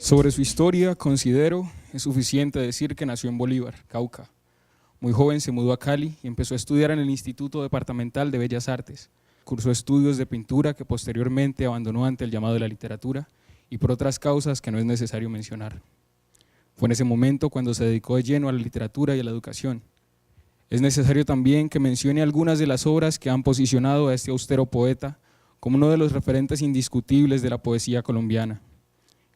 Sobre su historia, considero es suficiente decir que nació en Bolívar, Cauca. Muy joven se mudó a Cali y empezó a estudiar en el Instituto Departamental de Bellas Artes. Cursó estudios de pintura que posteriormente abandonó ante el llamado de la literatura y por otras causas que no es necesario mencionar. Fue en ese momento cuando se dedicó de lleno a la literatura y a la educación. Es necesario también que mencione algunas de las obras que han posicionado a este austero poeta como uno de los referentes indiscutibles de la poesía colombiana.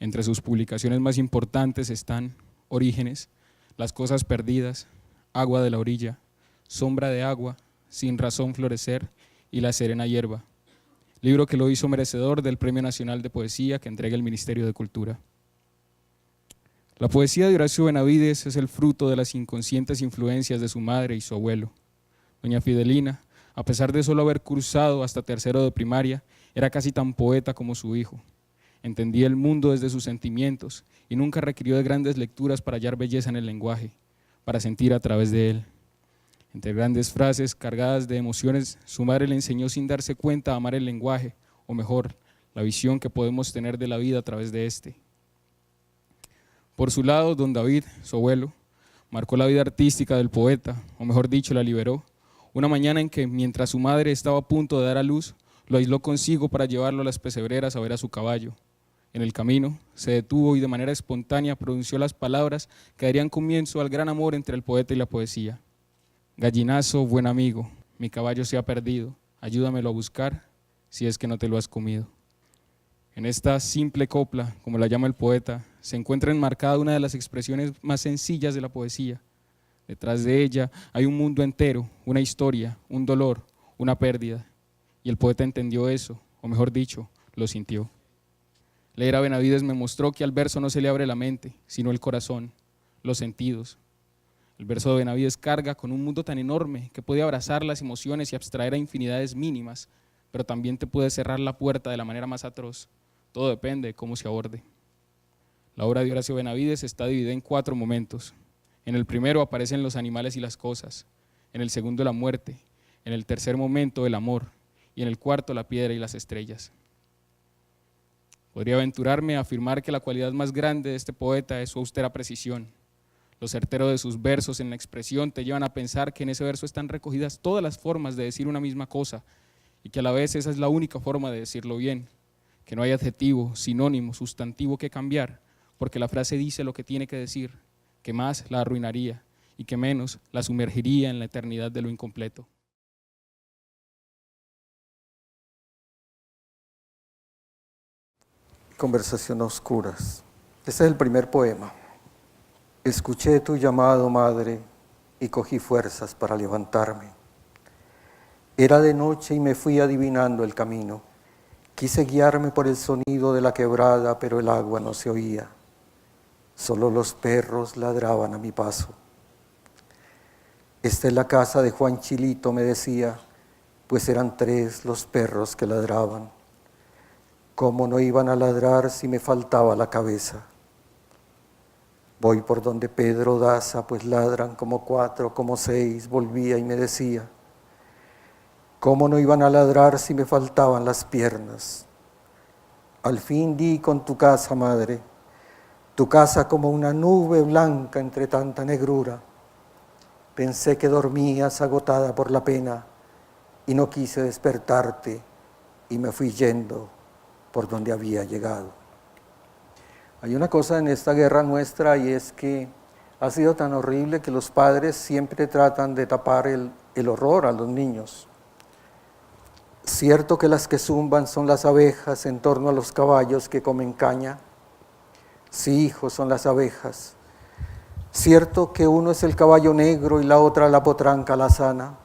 Entre sus publicaciones más importantes están Orígenes, Las cosas perdidas, Agua de la orilla, Sombra de agua, Sin razón florecer y La serena hierba, libro que lo hizo merecedor del Premio Nacional de Poesía que entrega el Ministerio de Cultura. La poesía de Horacio Benavides es el fruto de las inconscientes influencias de su madre y su abuelo. Doña Fidelina, a pesar de solo haber cursado hasta tercero de primaria, era casi tan poeta como su hijo. Entendía el mundo desde sus sentimientos y nunca requirió de grandes lecturas para hallar belleza en el lenguaje, para sentir a través de él. Entre grandes frases cargadas de emociones, su madre le enseñó sin darse cuenta a amar el lenguaje, o mejor, la visión que podemos tener de la vida a través de este. Por su lado, don David, su abuelo, marcó la vida artística del poeta, o mejor dicho, la liberó, una mañana en que, mientras su madre estaba a punto de dar a luz, lo aisló consigo para llevarlo a las pesebreras a ver a su caballo. En el camino, se detuvo y de manera espontánea pronunció las palabras que darían comienzo al gran amor entre el poeta y la poesía. Gallinazo, buen amigo, mi caballo se ha perdido, ayúdamelo a buscar, si es que no te lo has comido. En esta simple copla, como la llama el poeta, se encuentra enmarcada una de las expresiones más sencillas de la poesía. Detrás de ella hay un mundo entero, una historia, un dolor, una pérdida. Y el poeta entendió eso, o mejor dicho, lo sintió. Leer a Benavides me mostró que al verso no se le abre la mente, sino el corazón, los sentidos. El verso de Benavides carga con un mundo tan enorme que puede abrazar las emociones y abstraer a infinidades mínimas, pero también te puede cerrar la puerta de la manera más atroz. Todo depende de cómo se aborde. La obra de Horacio Benavides está dividida en 4 momentos. En el primero aparecen los animales y las cosas, en el segundo la muerte, en el tercer momento el amor y en el cuarto la piedra y las estrellas. Podría aventurarme a afirmar que la cualidad más grande de este poeta es su austera precisión. Lo certero de sus versos en la expresión te llevan a pensar que en ese verso están recogidas todas las formas de decir una misma cosa y que a la vez esa es la única forma de decirlo bien, que no hay adjetivo, sinónimo, sustantivo que cambiar, porque la frase dice lo que tiene que decir, que más la arruinaría y que menos la sumergiría en la eternidad de lo incompleto. Conversación a oscuras. Este es el primer poema. Escuché tu llamado, madre, y cogí fuerzas para levantarme. Era de noche y me fui adivinando el camino. Quise guiarme por el sonido de la quebrada, pero el agua no se oía. Solo los perros ladraban a mi paso. Esta es la casa de Juan Chilito, me decía, pues eran 3 los perros que ladraban. ¿Cómo no iban a ladrar si me faltaba la cabeza? Voy por donde Pedro Daza, pues ladran como 4, como 6, volvía y me decía. ¿Cómo no iban a ladrar si me faltaban las piernas? Al fin di con tu casa, madre, tu casa como una nube blanca entre tanta negrura. Pensé que dormías agotada por la pena y no quise despertarte y me fui yendo por donde había llegado. Hay una cosa en esta guerra nuestra y es que ha sido tan horrible que los padres siempre tratan de tapar el horror a los niños. Cierto que las que zumban son las abejas en torno a los caballos que comen caña. Sí, hijo, son las abejas. Cierto que uno es el caballo negro y la otra la potranca alazana.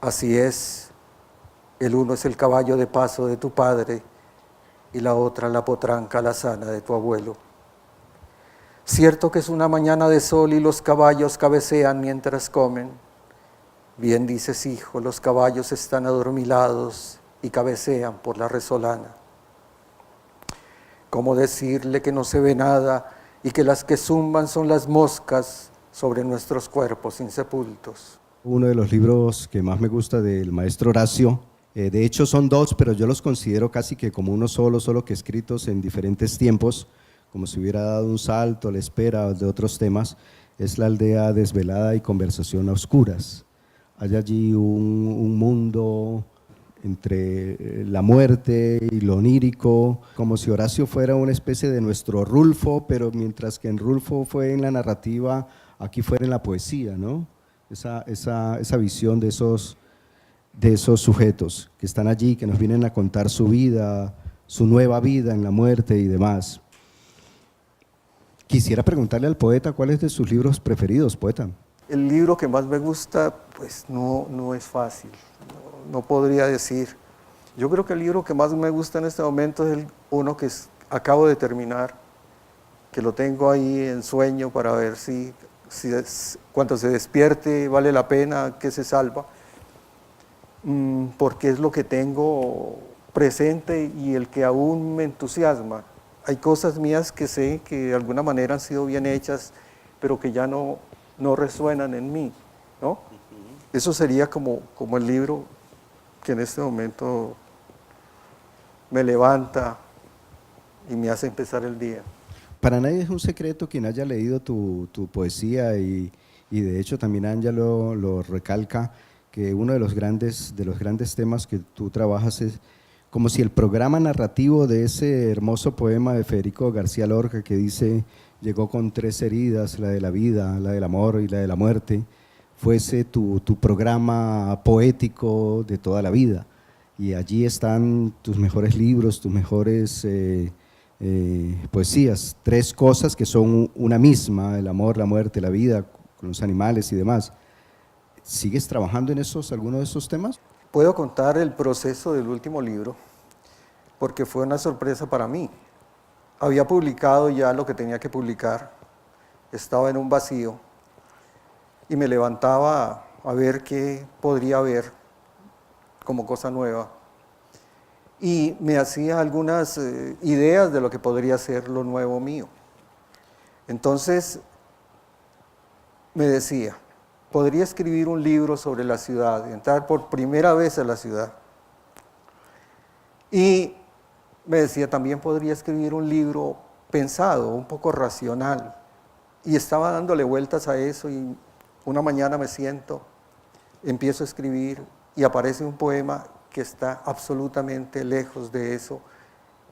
Así es, el uno es el caballo de paso de tu padre y la otra la potranca alazana de tu abuelo. Cierto que es una mañana de sol y los caballos cabecean mientras comen. Bien dices, hijo, los caballos están adormilados y cabecean por la resolana. ¿Cómo decirle que no se ve nada y que las que zumban son las moscas sobre nuestros cuerpos insepultos? Uno de los libros que más me gusta del maestro Horacio, de hecho son 2, pero yo los considero casi que como uno solo que escritos en diferentes tiempos, como si hubiera dado un salto a la espera de otros temas, es la aldea desvelada y conversación a oscuras. Hay allí un mundo entre la muerte y lo onírico, como si Horacio fuera una especie de nuestro Rulfo, pero mientras que en Rulfo fue en la narrativa, aquí fuera en la poesía, ¿no? Esa visión de esos sujetos que están allí, que nos vienen a contar su vida, su nueva vida en la muerte y demás. Quisiera preguntarle al poeta cuál es de sus libros preferidos, poeta. El libro que más me gusta, pues no es fácil, no podría decir. Yo creo que el libro que más me gusta en este momento es uno que acabo de terminar, que lo tengo ahí en sueño para ver si cuando se despierte vale la pena, que se salva, porque es lo que tengo presente y el que aún me entusiasma. Hay cosas mías que sé que de alguna manera han sido bien hechas, pero que ya no resuenan en mí, ¿no? Eso sería como el libro que en este momento me levanta y me hace empezar el día. Para nadie es un secreto quien haya leído tu poesía y de hecho también Anja lo recalca, que uno de los grandes temas que tú trabajas es como si el programa narrativo de ese hermoso poema de Federico García Lorca que dice: llegó con 3 heridas, la de la vida, la del amor y la de la muerte, fuese tu programa poético de toda la vida. Y allí están tus mejores libros, tus mejores poesías, 3 cosas que son una misma: el amor, la muerte, la vida, con los animales y demás. ¿Sigues trabajando en alguno de esos temas? Puedo contar el proceso del último libro, porque fue una sorpresa para mí. Había publicado ya lo que tenía que publicar, estaba en un vacío y me levantaba a ver qué podría haber como cosa nueva. Y me hacía algunas ideas de lo que podría ser lo nuevo mío. Entonces me decía, podría escribir un libro sobre la ciudad, entrar por primera vez a la ciudad. Y me decía, también podría escribir un libro pensado, un poco racional. Y estaba dándole vueltas a eso y una mañana me siento, empiezo a escribir y aparece un poema que está absolutamente lejos de eso.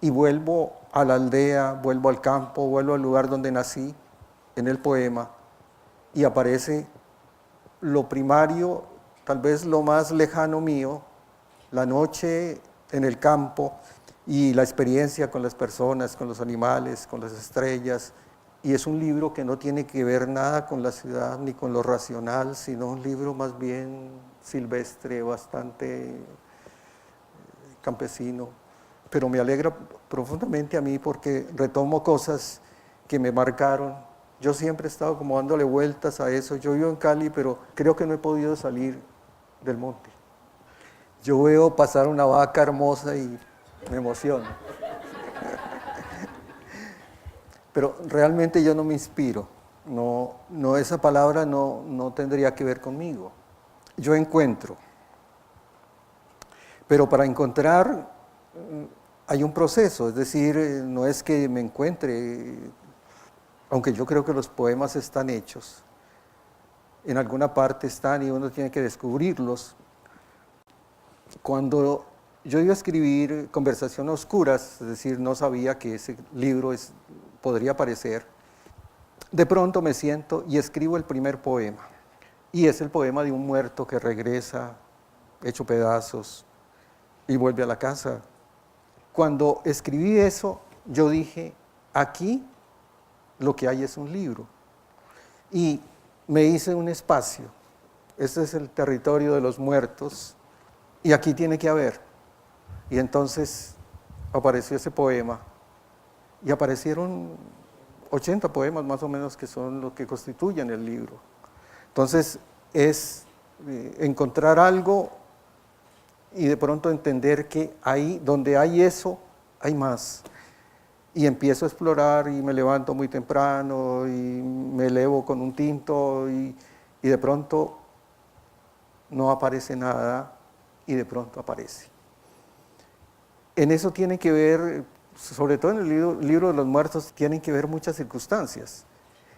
Y vuelvo a la aldea, vuelvo al campo, vuelvo al lugar donde nací, en el poema, y aparece lo primario, tal vez lo más lejano mío, la noche en el campo y la experiencia con las personas, con los animales, con las estrellas. Y es un libro que no tiene que ver nada con la ciudad ni con lo racional, sino un libro más bien silvestre, bastante campesino. Pero me alegra profundamente a mí porque retomo cosas que me marcaron. Yo siempre he estado como dándole vueltas a eso. Yo vivo en Cali, pero creo que no he podido salir del monte. Yo veo pasar una vaca hermosa y me emociono. Pero realmente yo no me inspiro. No, esa palabra no tendría que ver conmigo. Yo encuentro. Pero para encontrar hay un proceso, es decir, no es que me encuentre, aunque yo creo que los poemas están hechos, en alguna parte están y uno tiene que descubrirlos. Cuando yo iba a escribir Conversación a Oscuras, es decir, no sabía que ese libro podría aparecer, de pronto me siento y escribo el primer poema. Y es el poema de un muerto que regresa hecho pedazos y vuelve a la casa. Cuando escribí eso, yo dije, aquí lo que hay es un libro. Y me hice un espacio. Este es el territorio de los muertos y aquí tiene que haber. Y entonces apareció ese poema y aparecieron 80 poemas más o menos que son los que constituyen el libro. Entonces es encontrar algo y de pronto entender que ahí donde hay eso, hay más. Y empiezo a explorar y me levanto muy temprano y me elevo con un tinto y de pronto no aparece nada y de pronto aparece. En eso tiene que ver sobre todo en el libro de los muertos, tienen que ver muchas circunstancias.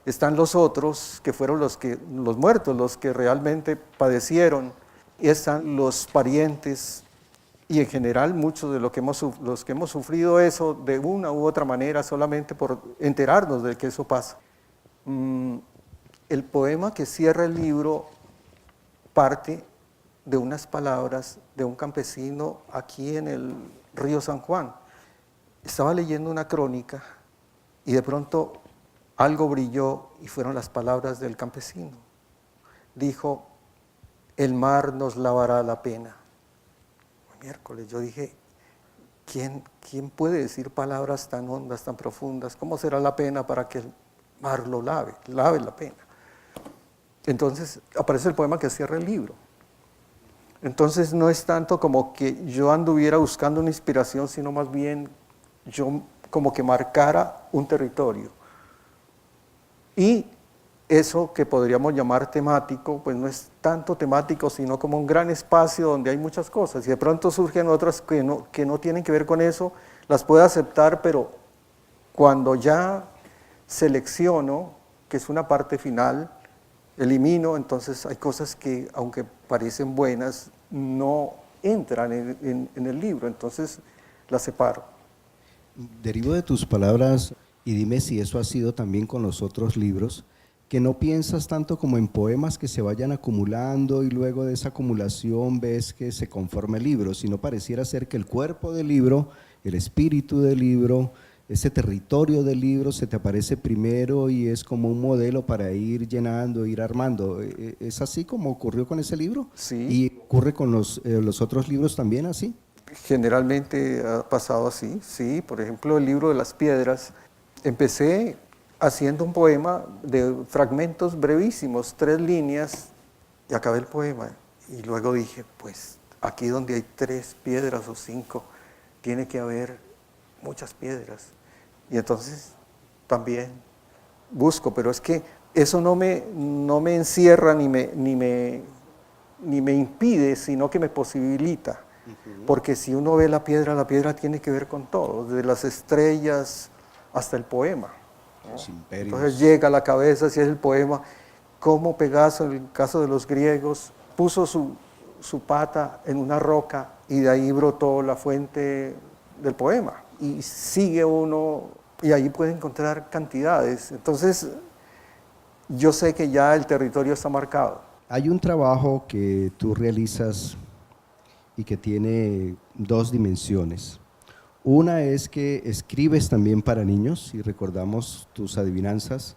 Están los otros, que fueron los muertos, los que realmente padecieron, y están los parientes, y en general muchos de los que hemos sufrido eso de una u otra manera solamente por enterarnos de que eso pasa. El poema que cierra el libro parte de unas palabras de un campesino aquí en el río San Juan. Estaba leyendo una crónica y de pronto algo brilló y fueron las palabras del campesino. Dijo: el mar nos lavará la pena. Miércoles, yo dije, ¿quién puede decir palabras tan hondas, tan profundas? ¿Cómo será la pena para que el mar lo lave la pena? Entonces aparece el poema que cierra el libro. Entonces no es tanto como que yo anduviera buscando una inspiración, sino más bien yo como que marcara un territorio. Y eso que podríamos llamar temático, pues no es tanto temático, sino como un gran espacio donde hay muchas cosas. Y de pronto surgen otras que no tienen que ver con eso, las puedo aceptar, pero cuando ya selecciono, que es una parte final, elimino, entonces hay cosas que, aunque parecen buenas, no entran en el libro, entonces las separo. Derivo de tus palabras y dime si eso ha sido también con los otros libros, que no piensas tanto como en poemas que se vayan acumulando y luego de esa acumulación ves que se conforma el libro, sino pareciera ser que el cuerpo del libro, el espíritu del libro, ese territorio del libro se te aparece primero y es como un modelo para ir llenando, ir armando. ¿Es así como ocurrió con ese libro? Sí. ¿Y ocurre con los otros libros también así? Generalmente ha pasado así, sí. Por ejemplo, el libro de las piedras, empecé haciendo un poema de fragmentos brevísimos, 3 líneas, y acabé el poema. Y luego dije, pues aquí donde hay 3 piedras o 5, tiene que haber muchas piedras. Y entonces también busco, pero es que eso no me encierra ni me impide, sino que me posibilita. Porque si uno ve la piedra tiene que ver con todo, desde las estrellas hasta el poema, ¿no? Los imperios. Entonces llega a la cabeza, si es el poema, cómo Pegaso, en el caso de los griegos, puso su pata en una roca y de ahí brotó la fuente del poema. Y sigue uno, y ahí puede encontrar cantidades. Entonces, yo sé que ya el territorio está marcado. Hay un trabajo que tú realizas y que tiene 2 dimensiones. Una es que escribes también para niños, y recordamos tus adivinanzas,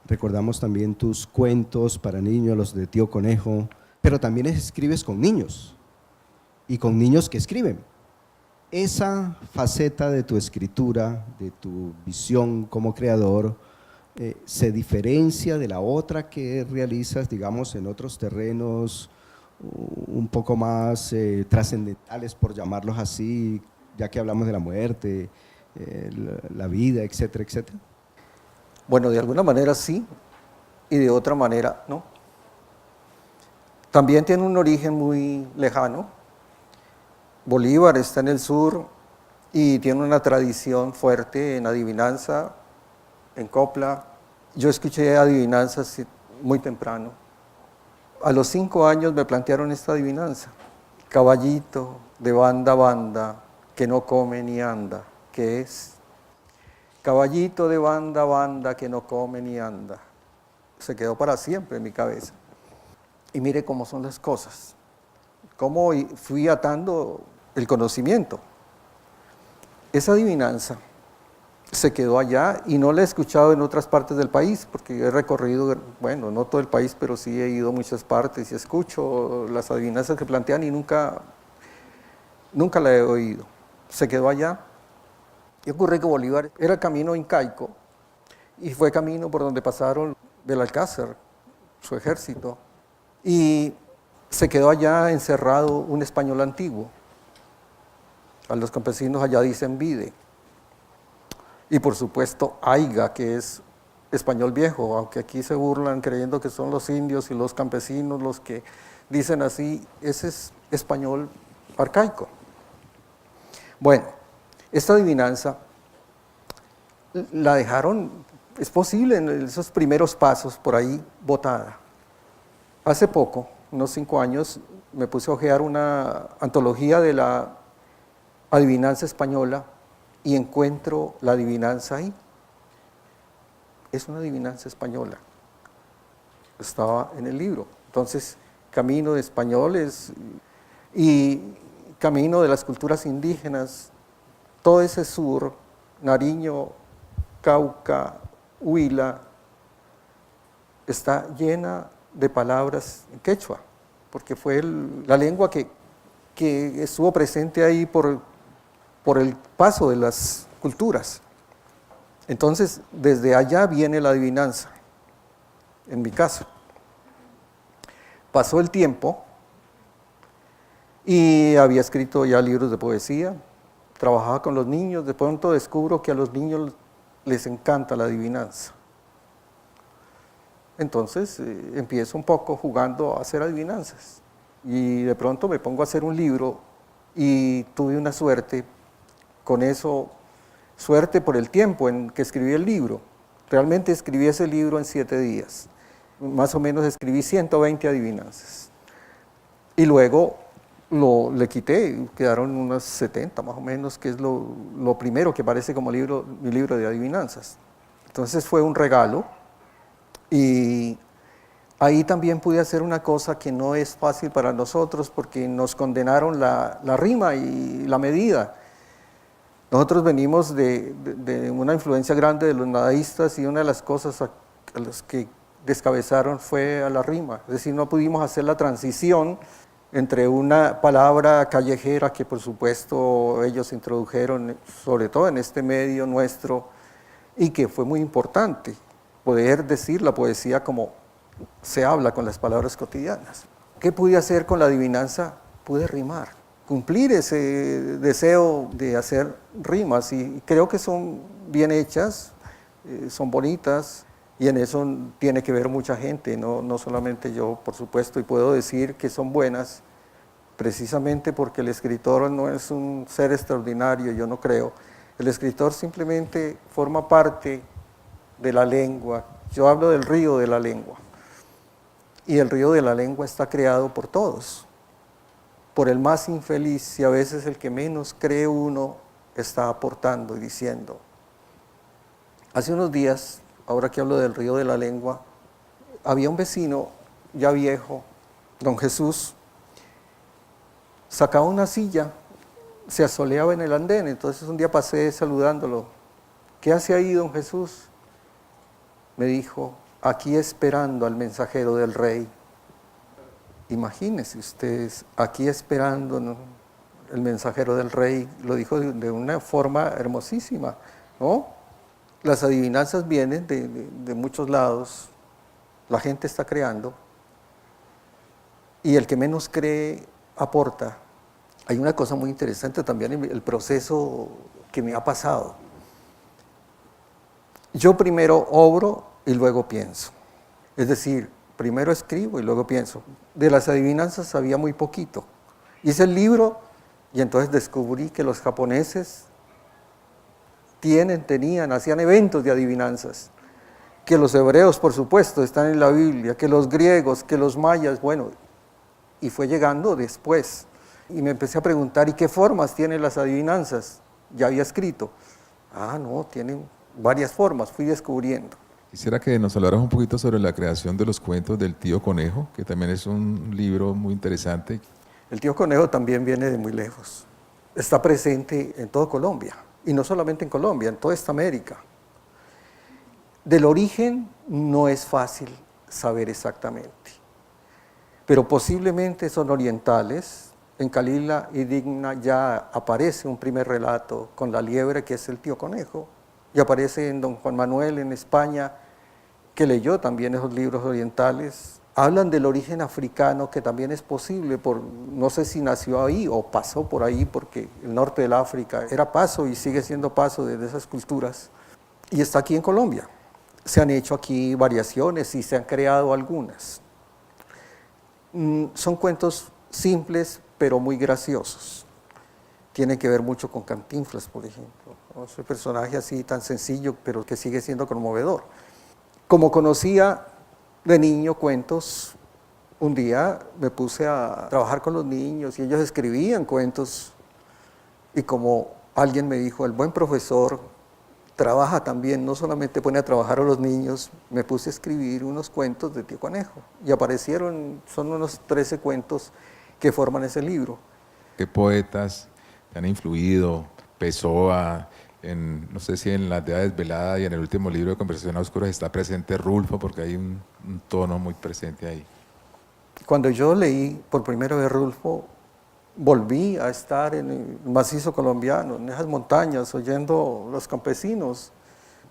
recordamos también tus cuentos para niños, los de Tío Conejo, pero también escribes con niños, y con niños que escriben. Esa faceta de tu escritura, de tu visión como creador, se diferencia de la otra que realizas, digamos, en otros terrenos un poco más trascendentales, por llamarlos así, ya que hablamos de la muerte, la vida, etcétera, etcétera. Bueno, de alguna manera sí, y de otra manera no. También tiene un origen muy lejano. Bolívar está en el sur y tiene una tradición fuerte en adivinanza, en copla. Yo escuché adivinanzas muy temprano. A los 5 años me plantearon esta adivinanza. Caballito de banda a banda, que no come ni anda, ¿qué es? Caballito de banda a banda, que no come ni anda. Se quedó para siempre en mi cabeza. Y mire cómo son las cosas. Cómo fui atando el conocimiento. Esa adivinanza se quedó allá y no la he escuchado en otras partes del país, porque he recorrido, bueno, no todo el país, pero sí he ido a muchas partes y escucho las adivinanzas que plantean y nunca la he oído. Se quedó allá. Y ocurre que Bolívar era camino incaico y fue camino por donde pasaron Belalcázar, su ejército, y se quedó allá encerrado un español antiguo. A los campesinos allá dicen vide. Y por supuesto aiga, que es español viejo, aunque aquí se burlan creyendo que son los indios y los campesinos los que dicen así, ese es español arcaico. Bueno, esta adivinanza la dejaron, es posible, en esos primeros pasos por ahí, botada. Hace poco, unos 5 años, me puse a hojear una antología de la adivinanza española y encuentro la adivinanza ahí. Es una adivinanza española. Estaba en el libro. Entonces, camino de españoles y camino de las culturas indígenas, todo ese sur, Nariño, Cauca, Huila, está llena de palabras en quechua, porque fue la lengua que estuvo presente ahí por el paso de las culturas. Entonces, desde allá viene la adivinanza, en mi caso. Pasó el tiempo y había escrito ya libros de poesía, trabajaba con los niños, de pronto descubro que a los niños les encanta la adivinanza. Entonces empiezo un poco jugando a hacer adivinanzas y de pronto me pongo a hacer un libro y tuve una suerte con eso, suerte por el tiempo en que escribí el libro. Realmente escribí ese libro en 7 días, más o menos escribí 120 adivinanzas y luego le quité, quedaron unas 70 más o menos, que es lo primero que aparece como mi libro de adivinanzas. Entonces fue un regalo y ahí también pude hacer una cosa que no es fácil para nosotros porque nos condenaron la rima y la medida. Nosotros venimos de una influencia grande de los nadaístas y una de las cosas a las que descabezaron fue a la rima, es decir, no pudimos hacer la transición entre una palabra callejera que por supuesto ellos introdujeron, sobre todo en este medio nuestro, y que fue muy importante, poder decir la poesía como se habla con las palabras cotidianas. ¿Qué pude hacer con la adivinanza? Pude rimar, cumplir ese deseo de hacer rimas, y creo que son bien hechas, son bonitas, y en eso tiene que ver mucha gente, no solamente yo, por supuesto, y puedo decir que son buenas, precisamente porque el escritor no es un ser extraordinario, yo no creo. El escritor simplemente forma parte de la lengua. Yo hablo del río de la lengua. Y el río de la lengua está creado por todos. Por el más infeliz, y a veces el que menos cree uno, está aportando y diciendo. Hace unos días, ahora que hablo del río de la lengua, había un vecino ya viejo, don Jesús, sacaba una silla, se asoleaba en el andén, entonces un día pasé saludándolo. ¿Qué hace ahí, don Jesús? Me dijo, aquí esperando al mensajero del rey. Imagínense ustedes, aquí esperando, ¿no?, el mensajero del rey, lo dijo de una forma hermosísima, ¿no? Las adivinanzas vienen de muchos lados, la gente está creando, y el que menos cree aporta. Hay una cosa muy interesante también en el proceso que me ha pasado. Yo primero obro y luego pienso. Es decir, primero escribo y luego pienso. De las adivinanzas sabía muy poquito. Hice el libro y entonces descubrí que los japoneses hacían eventos de adivinanzas. Que los hebreos, por supuesto, están en la Biblia, que los griegos, que los mayas, bueno, y fue llegando después. Y me empecé a preguntar, ¿y qué formas tienen las adivinanzas? Ya había escrito. No, tienen varias formas, fui descubriendo. Quisiera que nos hablaras un poquito sobre la creación de los cuentos del Tío Conejo, que también es un libro muy interesante. El Tío Conejo también viene de muy lejos. Está presente en toda Colombia, y no solamente en Colombia, en toda esta América. Del origen no es fácil saber exactamente, pero posiblemente son orientales. En Calila y Digna ya aparece un primer relato con la liebre, que es el Tío Conejo, y aparece en don Juan Manuel en España, que leyó también esos libros orientales. Hablan del origen africano, que también es posible, no sé si nació ahí o pasó por ahí, porque el norte del África era paso y sigue siendo paso de esas culturas, y está aquí en Colombia. Se han hecho aquí variaciones y se han creado algunas. Son cuentos simples, pero muy graciosos. tiene que ver mucho con Cantinflas, por ejemplo, ¿no? Ese personaje así tan sencillo, pero que sigue siendo conmovedor. Como conocía de niño cuentos, un día me puse a trabajar con los niños y ellos escribían cuentos. Y como alguien me dijo, el buen profesor trabaja también, no solamente pone a trabajar a los niños, me puse a escribir unos cuentos de Tío Conejo. Y aparecieron, son unos 13 cuentos que forman ese libro. ¿Qué poetas te han influido? Pessoa, no sé si en La aldea desvelada y en el último libro de Conversación a Oscuras está presente Rulfo, porque hay un tono muy presente ahí. Cuando yo leí por primera vez Rulfo, volví a estar en el macizo colombiano, en esas montañas, oyendo los campesinos.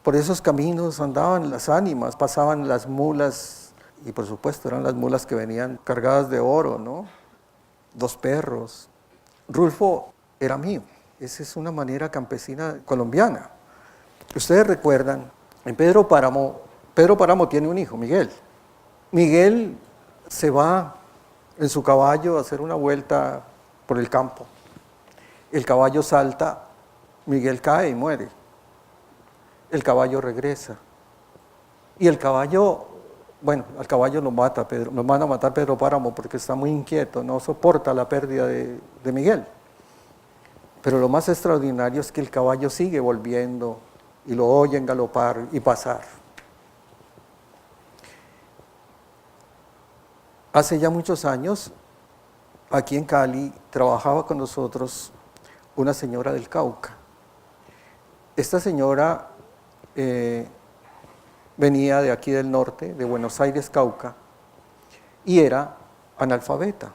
Por esos caminos andaban las ánimas, pasaban las mulas, y por supuesto eran las mulas que venían cargadas de oro, ¿no? 2 perros. Rulfo era mío. Esa es una manera campesina colombiana. Ustedes recuerdan, en Pedro Páramo tiene un hijo, Miguel. Miguel se va en su caballo a hacer una vuelta por el campo. El caballo salta, Miguel cae y muere. El caballo regresa. Y el caballo, bueno, al caballo lo mata Pedro, lo van a matar Pedro Páramo porque está muy inquieto, no soporta la pérdida de Miguel. Pero lo más extraordinario es que el caballo sigue volviendo y lo oyen galopar y pasar. Hace ya muchos años, aquí en Cali, trabajaba con nosotros una señora del Cauca. Esta señora venía de aquí del norte, de Buenos Aires, Cauca, y era analfabeta.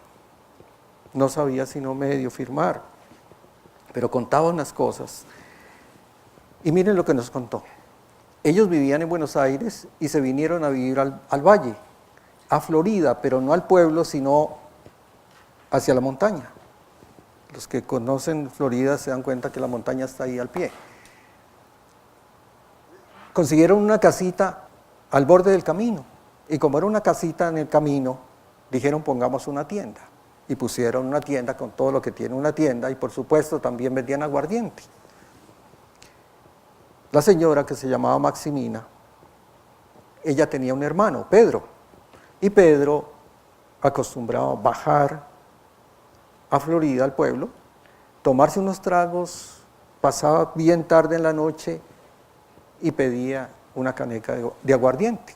No sabía sino medio firmar, pero contaba unas cosas. Y miren lo que nos contó. Ellos vivían en Buenos Aires y se vinieron a vivir al valle, a Florida, pero no al pueblo, sino hacia la montaña. Los que conocen Florida se dan cuenta que la montaña está ahí al pie. Consiguieron una casita al borde del camino, y como era una casita en el camino, dijeron pongamos una tienda, y pusieron una tienda con todo lo que tiene una tienda, y por supuesto también vendían aguardiente. La señora, que se llamaba Maximina, ella tenía un hermano, Pedro, y Pedro acostumbraba bajar a Florida, al pueblo, tomarse unos tragos, pasaba bien tarde en la noche y pedía una caneca de aguardiente.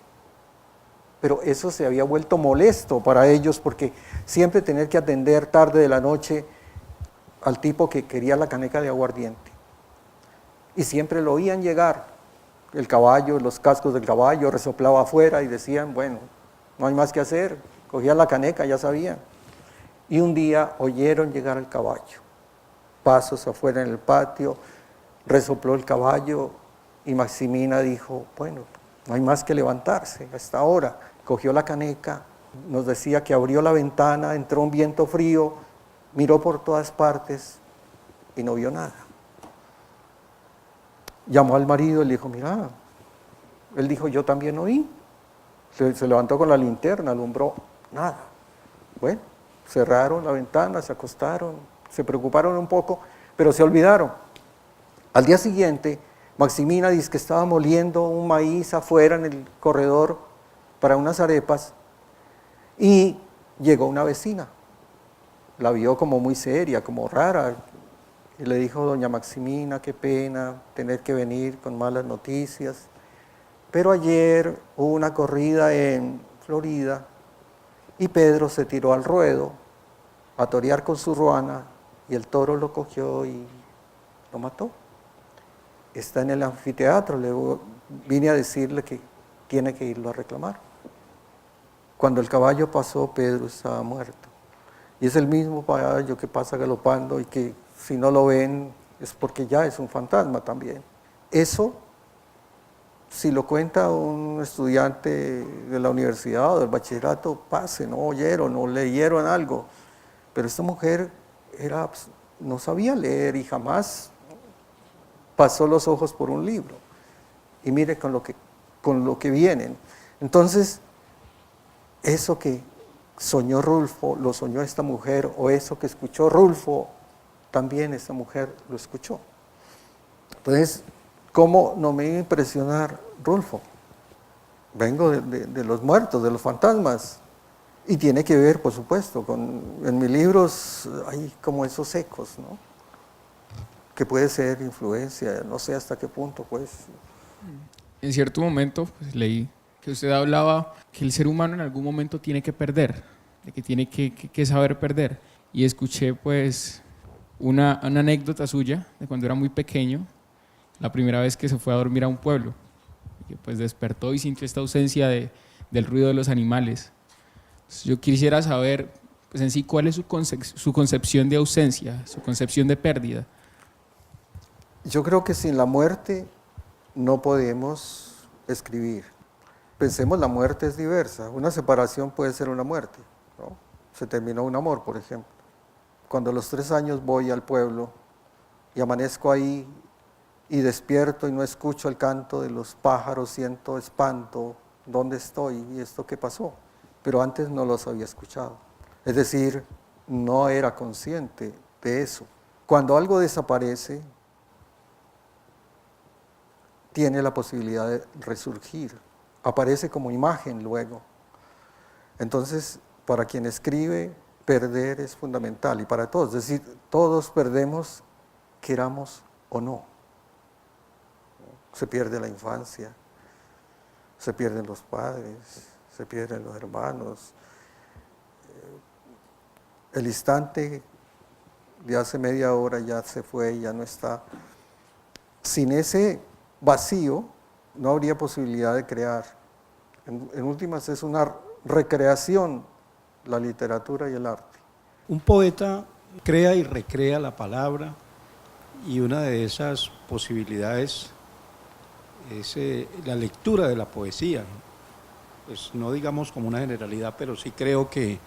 Pero eso se había vuelto molesto para ellos porque siempre tener que atender tarde de la noche al tipo que quería la caneca de aguardiente. Y siempre lo oían llegar, el caballo, los cascos del caballo, resoplaba afuera y decían, bueno, no hay más que hacer, cogían la caneca, ya sabían. Y un día oyeron llegar al caballo, pasos afuera en el patio, resopló el caballo y Maximina dijo, bueno, no hay más que levantarse a esta hora. Cogió la caneca, nos decía que abrió la ventana, entró un viento frío, miró por todas partes y no vio nada. Llamó al marido y le dijo, mira, él dijo, yo también oí. Se levantó con la linterna, alumbró, nada. Bueno, cerraron la ventana, se acostaron, se preocuparon un poco, pero se olvidaron. Al día siguiente, Maximina dice que estaba moliendo un maíz afuera en el corredor para unas arepas y llegó una vecina. La vio como muy seria, como rara, y le dijo, doña Maximina, qué pena tener que venir con malas noticias, pero ayer hubo una corrida en Florida y Pedro se tiró al ruedo a torear con su ruana y el toro lo cogió y lo mató. Está en el anfiteatro, le vine a decirle que tiene que irlo a reclamar. Cuando el caballo pasó, Pedro estaba muerto. Y es el mismo caballo que pasa galopando y que si no lo ven es porque ya es un fantasma también. Eso, si lo cuenta un estudiante de la universidad o del bachillerato, pase, no oyeron, no leyeron algo. Pero esta mujer no sabía leer y jamás pasó los ojos por un libro. Y mire con lo que vienen. Entonces, eso que soñó Rulfo, lo soñó esta mujer, o eso que escuchó Rulfo, también esa mujer lo escuchó. Entonces, ¿cómo no me iba a impresionar Rulfo? Vengo de los muertos, de los fantasmas. Y tiene que ver, por supuesto, en mis libros hay como esos ecos, ¿no? Que puede ser influencia, no sé hasta qué punto, pues. En cierto momento pues, leí que usted hablaba que el ser humano en algún momento tiene que perder, de que tiene que saber perder. Y escuché pues una anécdota suya de cuando era muy pequeño, la primera vez que se fue a dormir a un pueblo, que pues despertó y sintió esta ausencia del ruido de los animales. Entonces, yo quisiera saber pues en sí cuál es su concepción de ausencia, su concepción de pérdida. Yo creo que sin la muerte no podemos escribir. Pensemos, la muerte es diversa. Una separación puede ser una muerte, ¿no? Se terminó un amor, por ejemplo. Cuando a los 3 años voy al pueblo y amanezco ahí y despierto y no escucho el canto de los pájaros, siento espanto, ¿dónde estoy? ¿Y esto qué pasó? Pero antes no los había escuchado. Es decir, no era consciente de eso. Cuando algo desaparece, tiene la posibilidad de resurgir, aparece como imagen luego. Entonces, para quien escribe, perder es fundamental, y para todos, es decir, todos perdemos, queramos o no. Se pierde la infancia, se pierden los padres, se pierden los hermanos. El instante de hace media hora ya se fue, ya no está. Sin ese vacío no habría posibilidad de crear. En últimas es una recreación la literatura y el arte. Un poeta crea y recrea la palabra, y una de esas posibilidades es la lectura de la poesía. Pues no digamos como una generalidad, pero sí creo que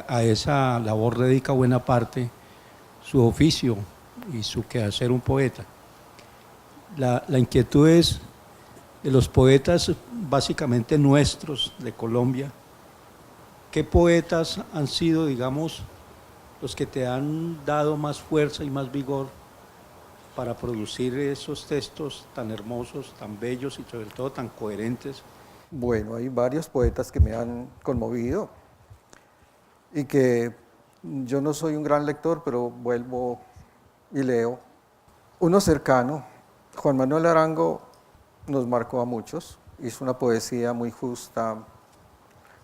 a esa labor dedica buena parte su oficio y su quehacer un poeta. La inquietud es de los poetas básicamente nuestros de Colombia. ¿Qué poetas han sido, digamos, los que te han dado más fuerza y más vigor para producir esos textos tan hermosos, tan bellos y sobre todo tan coherentes? Bueno, hay varios poetas que me han conmovido y que yo no soy un gran lector, pero vuelvo y leo. Uno cercano, Juan Manuel Arango, nos marcó a muchos. Hizo una poesía muy justa,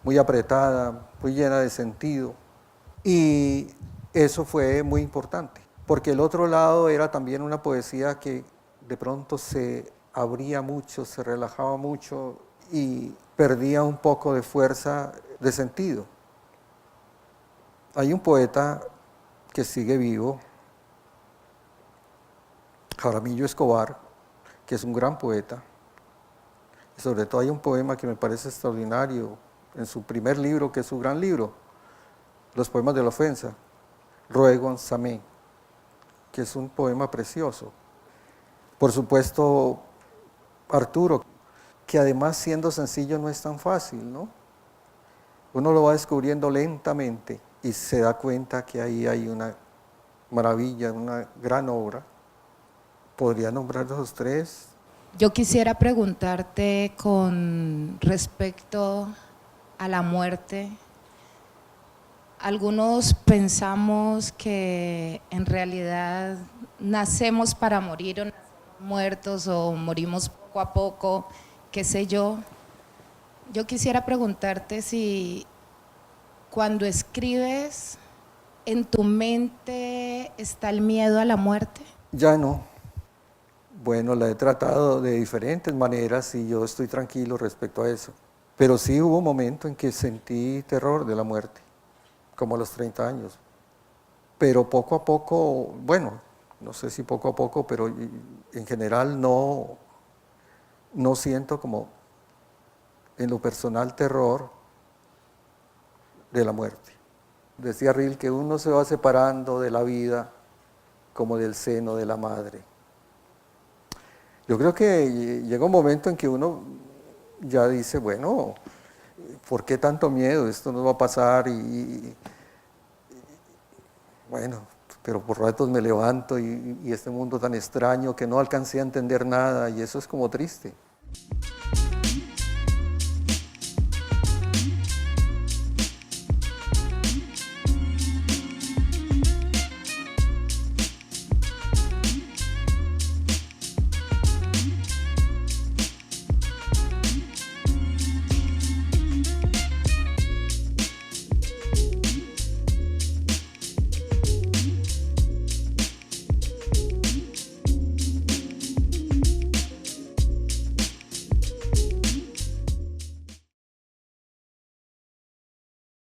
muy apretada, muy llena de sentido. Y eso fue muy importante, porque el otro lado era también una poesía que de pronto se abría mucho, se relajaba mucho y perdía un poco de fuerza, de sentido. Hay un poeta que sigue vivo, Jaramillo Escobar, que es un gran poeta. Y sobre todo hay un poema que me parece extraordinario en su primer libro, que es su gran libro, Los poemas de la ofensa, Ruego Samé, que es un poema precioso. Por supuesto, Arturo, que además siendo sencillo no es tan fácil, ¿no? Uno lo va descubriendo lentamente y se da cuenta que ahí hay una maravilla, una gran obra. ¿Podría nombrar los 3? Yo quisiera preguntarte con respecto a la muerte. Algunos pensamos que en realidad nacemos para morir o nacemos muertos o morimos poco a poco, qué sé yo. Yo quisiera preguntarte si cuando escribes, ¿en tu mente está el miedo a la muerte? Ya no. Bueno, la he tratado de diferentes maneras y yo estoy tranquilo respecto a eso. Pero sí hubo un momento en que sentí terror de la muerte, como a los 30 años. Pero poco a poco, bueno, no sé si poco a poco, pero en general no siento como en lo personal terror de la muerte. Decía Rilke que uno se va separando de la vida como del seno de la madre. Yo creo que llega un momento en que uno ya dice, bueno, ¿por qué tanto miedo? Esto no va a pasar y bueno, pero por ratos me levanto y este mundo tan extraño que no alcancé a entender nada y eso es como triste.